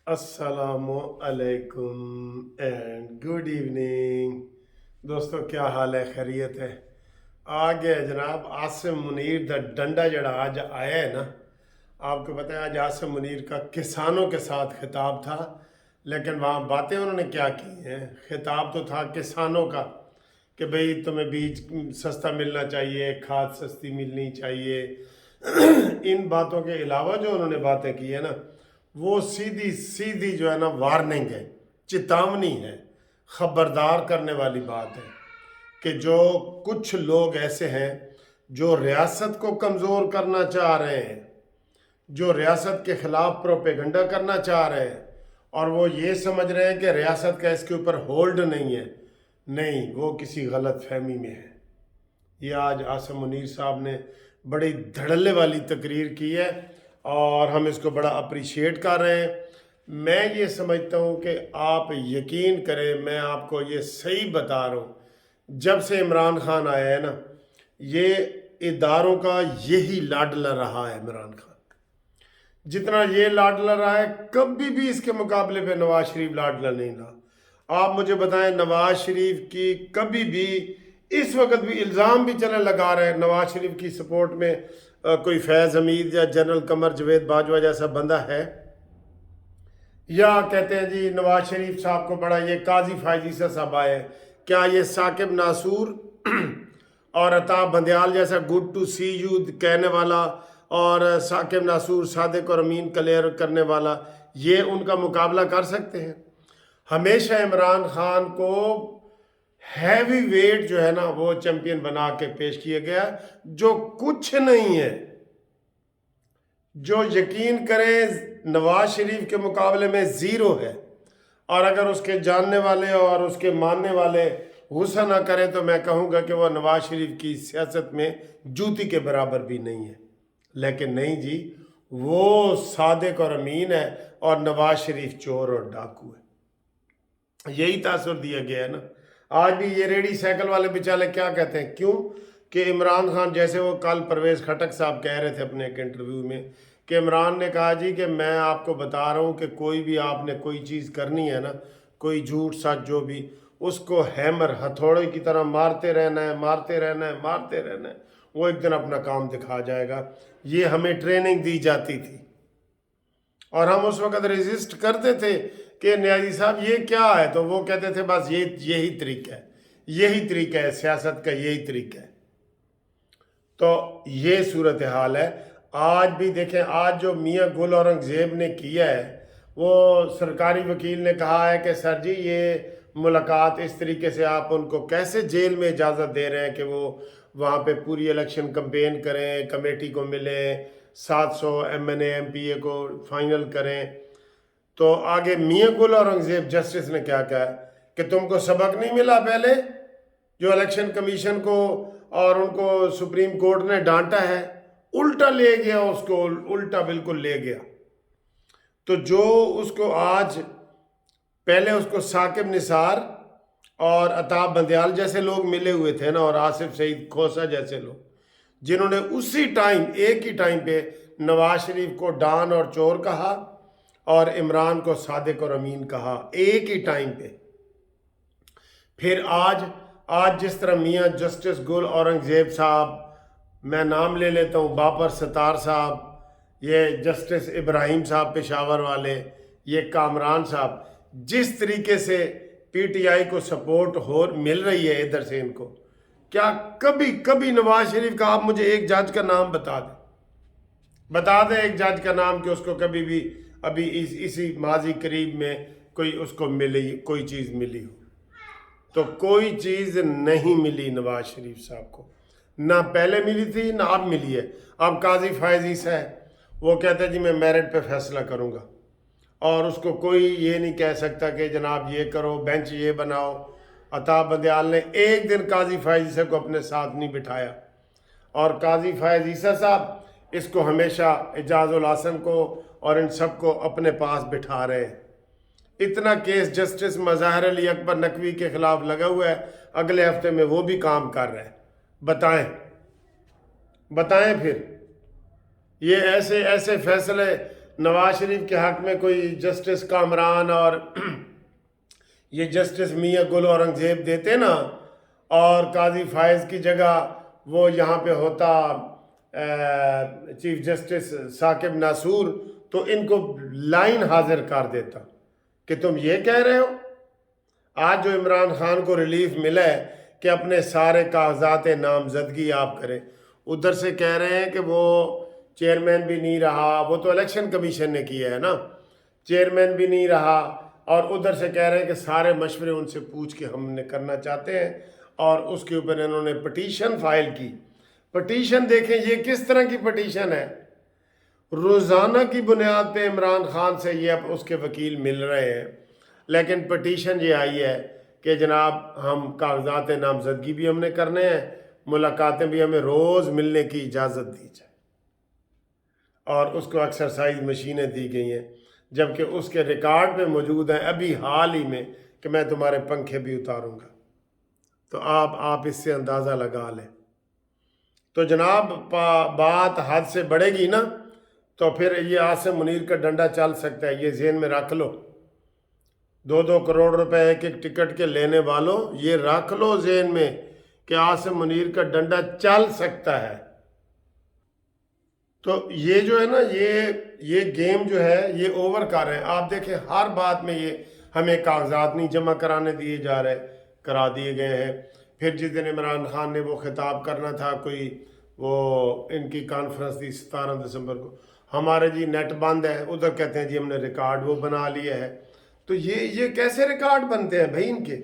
अस्सलामु अलैकुम and good evening. दोस्तों क्या हाल है, खैरियत है? आ गया जनाब आसिम मुनीर द डंडा जड़ा आज आया है ना। आपको पता है आज आसिम मुनीर का किसानों के साथ खिताब था, लेकिन वहाँ बातें उन्होंने क्या की हैं। खिताब तो था किसानों का कि भाई तुम्हें बीज सस्ता मिलना चाहिए, खाद सस्ती मिलनी चाहिए। इन बातों के अलावा जो उन्होंने बातें की है ना, वो सीधी सीधी जो है ना वार्निंग है, चेतावनी है, खबरदार करने वाली बात है कि जो कुछ लोग ऐसे हैं जो रियासत को कमज़ोर करना चाह रहे हैं, जो रियासत के ख़िलाफ़ प्रोपेगंडा करना चाह रहे हैं, और वो ये समझ रहे हैं कि रियासत का इसके ऊपर होल्ड नहीं है। नहीं, वो किसी गलत फहमी में है। ये आज आसिम मुनीर साहब ने बड़ी धड़ल्ले वाली तकरीर की है और हम इसको बड़ा अप्रिशिएट कर रहे हैं। मैं ये समझता हूँ कि आप यकीन करें, मैं आपको ये सही बता रहा हूँ, जब से इमरान खान आया है ना, ये इदारों का यही लाडला रहा है। इमरान खान जितना ये लाडला रहा है, कभी भी इसके मुकाबले पे नवाज शरीफ लाडला नहीं रहा। आप मुझे बताएं, नवाज शरीफ की कभी भी, इस वक्त भी इल्ज़ाम भी चलने लगा रहे हैं नवाज शरीफ की सपोर्ट में कोई फैज़ हमीद या जनरल कमर जवेद बाजवा जैसा बंदा है, या कहते हैं जी नवाज शरीफ साहब को बड़ा ये काजी फायजीसा साहब आए, क्या ये साकिब नासूर और अताब बंदयाल जैसा गुड टू सी यू कहने वाला और साकिब नासूर सादिक और अमीन क्लियर करने वाला, ये उनका मुकाबला कर सकते हैं? हमेशा इमरान खान को हैवी वेट जो है ना वो चैंपियन बना के पेश किया गया, जो कुछ नहीं है। जो यकीन करें नवाज शरीफ के मुकाबले में ज़ीरो है, और अगर उसके जानने वाले और उसके मानने वाले गुस्सा ना करें तो मैं कहूँगा कि वह नवाज शरीफ की सियासत में जूती के बराबर भी नहीं है। लेकिन नहीं जी, वो सादिक और अमीन है और नवाज शरीफ चोर और डाकू है। यही तासुर दिया गया है ना। आज भी ये रेडी साइकिल वाले बेचारे क्या कहते हैं, क्यों कि इमरान खान, जैसे वो कल परवेज़ खटक साहब कह रहे थे अपने एक इंटरव्यू में कि इमरान ने कहा जी कि मैं आपको बता रहा हूँ कि कोई भी आपने कोई चीज़ करनी है ना, कोई झूठ सच जो भी, उसको हैमर हथौड़े की तरह मारते रहना है, मारते रहना है, मारते रहना है, वो एक दिन अपना काम दिखा जाएगा। ये हमें ट्रेनिंग दी जाती थी और हम उस वक़्त रेजिस्ट करते थे कि न्याजी साहब ये क्या है, तो वो कहते थे बस यही तरीका है, यही तरीका है सियासत का, यही तरीका है। तो ये सूरत हाल है। आज भी देखें, आज जो मियाँ गुल औरंगज़ेब ने किया है, वो सरकारी वकील ने कहा है कि सर जी ये मुलाकात इस तरीके से आप उनको कैसे जेल में इजाज़त दे रहे हैं कि वो वहाँ पे पूरी इलेक्शन कैंपेन करें, कमेटी को मिलें, 700 MNA MPA को फाइनल करें। तो आगे मियाँ गुल औरंगज़ेब जस्टिस ने क्या कहा कि तुमको सबक नहीं मिला पहले, जो इलेक्शन कमीशन को और उनको सुप्रीम कोर्ट ने डांटा है, उल्टा ले गया उसको, उल्टा बिल्कुल ले गया। तो जो उसको आज, पहले उसको साकिब निसार और अताब बंदयाल जैसे लोग मिले हुए थे ना, और आसिफ सईद खोसा जैसे लोग, जिन्होंने उसी टाइम, एक ही टाइम पे नवाज शरीफ को डान और चोर कहा और इमरान को सादिक और अमीन कहा, एक ही टाइम पे। फिर आज जिस तरह मियाँ जस्टिस गुल औरंगज़ेब साहब, मैं नाम ले लेता हूँ, बाबर सतार साहब, ये जस्टिस इब्राहिम साहब पेशावर वाले, ये कामरान साहब, जिस तरीके से PTI को सपोर्ट हो मिल रही है इधर से इनको, क्या कभी नवाज शरीफ का, आप मुझे एक जज का नाम बता दें एक जज का नाम कि उसको कभी भी अभी इसी माजी करीब में कोई उसको मिली, कोई चीज़ मिली हो? तो कोई चीज़ नहीं मिली नवाज शरीफ साहब को, ना पहले मिली थी ना अब मिली है। अब काजी फायजीसा है, वो कहते हैं जी मैं मेरिट पे फैसला करूँगा, और उसको कोई ये नहीं कह सकता कि जनाब ये करो, बेंच ये बनाओ। अताब बंदयाल ने एक दिन काजी फायजीसा को अपने साथ नहीं बिठाया, और काजी फायजीसा साहब इसको हमेशा एजाजुल आसम को और इन सब को अपने पास बिठा रहे हैं। इतना केस जस्टिस मज़ाहिर अली अकबर नकवी के खिलाफ लगा हुआ है, अगले हफ्ते में वो भी काम कर रहे हैं। बताएं फिर ये ऐसे फैसले नवाज शरीफ के हक में कोई जस्टिस कामरान और ये जस्टिस मियाँ गुल औरंगजेब देते ना, और काजी फायज की जगह वो यहाँ पे होता चीफ जस्टिस साकिब नासूर, तो इनको लाइन हाजिर कर देता कि तुम ये कह रहे हो। आज जो इमरान खान को रिलीफ मिला है कि अपने सारे कागजात नामजदगी आप करें, उधर से कह रहे हैं कि वो चेयरमैन भी नहीं रहा, वो तो इलेक्शन कमीशन ने किया है ना, चेयरमैन भी नहीं रहा, और उधर से कह रहे हैं कि सारे मशवरे उनसे पूछ के हमने करना चाहते हैं, और उसके ऊपर इन्होंने पटिशन फाइल की। पटिशन देखें ये किस तरह की पटिशन है, रोज़ाना की बुनियाद पे इमरान खान से ये अब उसके वकील मिल रहे हैं, लेकिन पटिशन ये आई है कि जनाब हम कागजात नामजदगी भी हमने करने हैं, मुलाकातें भी हमें रोज़ मिलने की इजाज़त दी जाए, और उसको एक्सरसाइज मशीनें दी गई हैं, जबकि उसके रिकॉर्ड पे मौजूद हैं अभी हाल ही में कि मैं तुम्हारे पंखे भी उतारूंगा। तो आप इससे अंदाज़ा लगा लें। तो जनाब बात हद से बढ़ेगी ना, तो फिर ये आसिम मुनीर का डंडा चल सकता है, ये ज़हन में रख लो। 2-2 करोड़ रुपए एक एक टिकट के लेने वालों, ये रख लो ज़हन में कि आसिम मुनीर का डंडा चल सकता है। तो ये जो है ना, ये गेम जो है ये ओवर कर रहे हैं। आप देखें हर बात में ये हमें कागजात नहीं जमा कराने दिए जा रहे, करा दिए गए हैं। फिर जिस दिन इमरान खान ने वो खिताब करना था, कोई वो इनकी कॉन्फ्रेंस थी 17 दिसंबर को, हमारे जी नेट बंद है, उधर कहते हैं जी हमने रिकॉर्ड वो बना लिया है। तो ये कैसे रिकॉर्ड बनते हैं भाई इनके?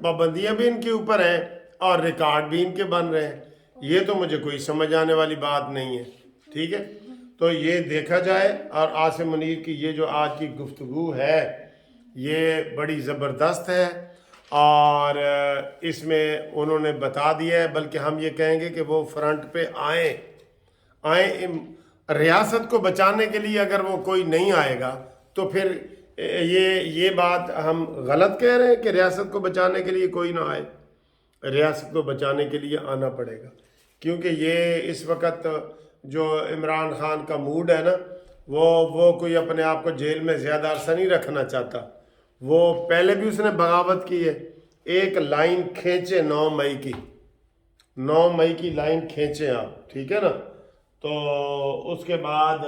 पाबंदियाँ भी इनके ऊपर हैं और रिकॉर्ड भी इनके बन रहे हैं, ये तो मुझे कोई समझ आने वाली बात नहीं है। ठीक है, तो ये देखा जाए। और आसिम मुनीर की ये जो आज की गुफ्तगू है ये बड़ी ज़बरदस्त है, और इसमें उन्होंने बता दिया है, बल्कि हम ये कहेंगे कि वो फ्रंट पे आए रियासत को बचाने के लिए। अगर वो कोई नहीं आएगा तो फिर ये बात हम गलत कह रहे हैं कि रियासत को बचाने के लिए कोई ना आए। रियासत को बचाने के लिए आना पड़ेगा, क्योंकि ये इस वक्त जो इमरान खान का मूड है ना, वो कोई अपने आप को जेल में ज़्यादा अरसा नहीं रखना चाहता। वो पहले भी उसने बगावत की है। एक लाइन खींचे 9 मई की, 9 मई की लाइन खींचे आप, ठीक है ना। तो उसके बाद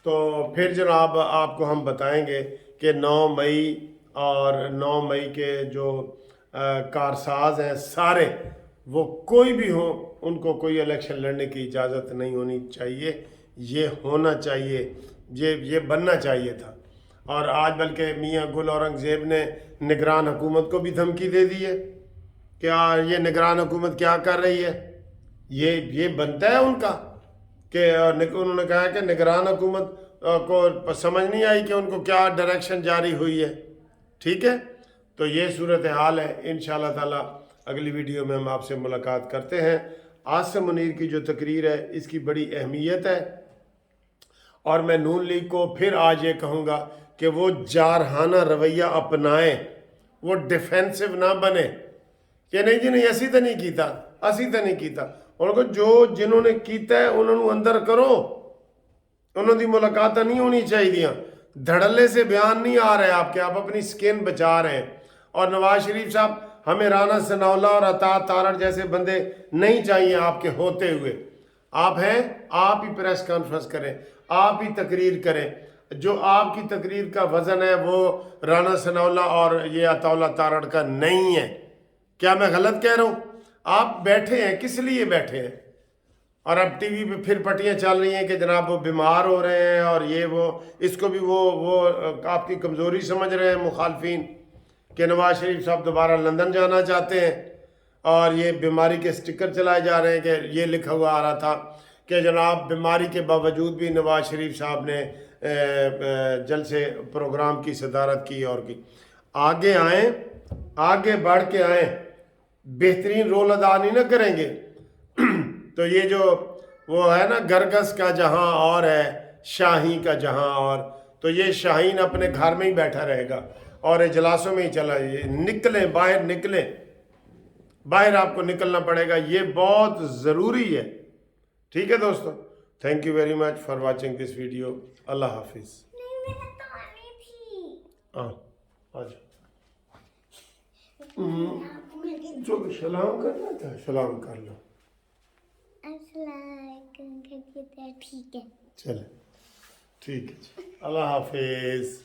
तो फिर जनाब आपको हम बताएंगे कि 9 मई और 9 मई के जो कारसाज हैं सारे, वो कोई भी हो, उनको कोई इलेक्शन लड़ने की इजाज़त नहीं होनी चाहिए। ये होना चाहिए, ये बनना चाहिए था। और आज बल्कि मियाँ गुल औरंगजेब ने निगरान हुकूमत को भी धमकी दे दी है। क्या ये निगरान हुकूमत क्या कर रही है? ये बनता है उनका कि उन्होंने कहा कि निगरान हुकूमत को समझ नहीं आई कि उनको क्या डायरेक्शन जारी हुई है। ठीक है, तो ये सूरत हाल है। इंशाअल्लाह ताला अगली वीडियो में हम आपसे मुलाकात करते हैं। आसिम मुनीर की जो तकरीर है इसकी बड़ी अहमियत है, और मैं नून लीग को फिर आज ये कहूँगा कि वो जारहाना रवैया अपनाएं, वो डिफेंसिव ना बने कि नहीं जी नहीं असी तो नहीं कीता, असी तो नहीं कीता। उनको जो जिन्होंने कीता है उन्होंने अंदर करो, उन्होंने मुलाकात नहीं होनी चाहिए। धड़ल्ले से बयान नहीं आ रहे आपके, आप अपनी स्किन बचा रहे हैं। और नवाज शरीफ साहब, हमें राना सनाउल्ला और अता तारड़ जैसे बंदे नहीं चाहिए आपके होते हुए। आप हैं, आप ही प्रेस कॉन्फ्रेंस करें, आप ही तकरीर करें। जो आपकी तकरीर का वजन है वो राना सनाउल्ला और ये अताउल्ला तारड़ का नहीं है। क्या मैं गलत कह रहा हूँ? आप बैठे हैं, किस लिए बैठे हैं? और अब टीवी पे फिर पटियां चल रही हैं कि जनाब वो बीमार हो रहे हैं और ये वो, इसको भी वो आपकी कमज़ोरी समझ रहे हैं मुखालफिन कि नवाज शरीफ साहब दोबारा लंदन जाना चाहते हैं। और ये बीमारी के स्टिकर चलाए जा रहे हैं कि ये लिखा हुआ आ रहा था कि जनाब बीमारी के बावजूद भी नवाज शरीफ साहब ने जलसे प्रोग्राम की सदारत की और की। आगे आए, आगे बढ़ के आए, बेहतरीन रोल अदा नहीं ना करेंगे तो ये जो वो है ना, गरगस का जहां और है, शाही का जहां और, तो ये शाहीन अपने घर में ही बैठा रहेगा और इजलासों में ही चला। ये निकलें, बाहर निकलें, बाहर आपको निकलना पड़ेगा, ये बहुत ज़रूरी है। ठीक है दोस्तों, Thank you very much for watching this video. Allah Hafiz. نہیں میں نے تو آنی تھی. آج جو بھی سلام کرنا تھا سلام کر لو. السلام علیکم. ٹھیک ہے. چلے ٹھیک ہے جی. اللہ حافظ.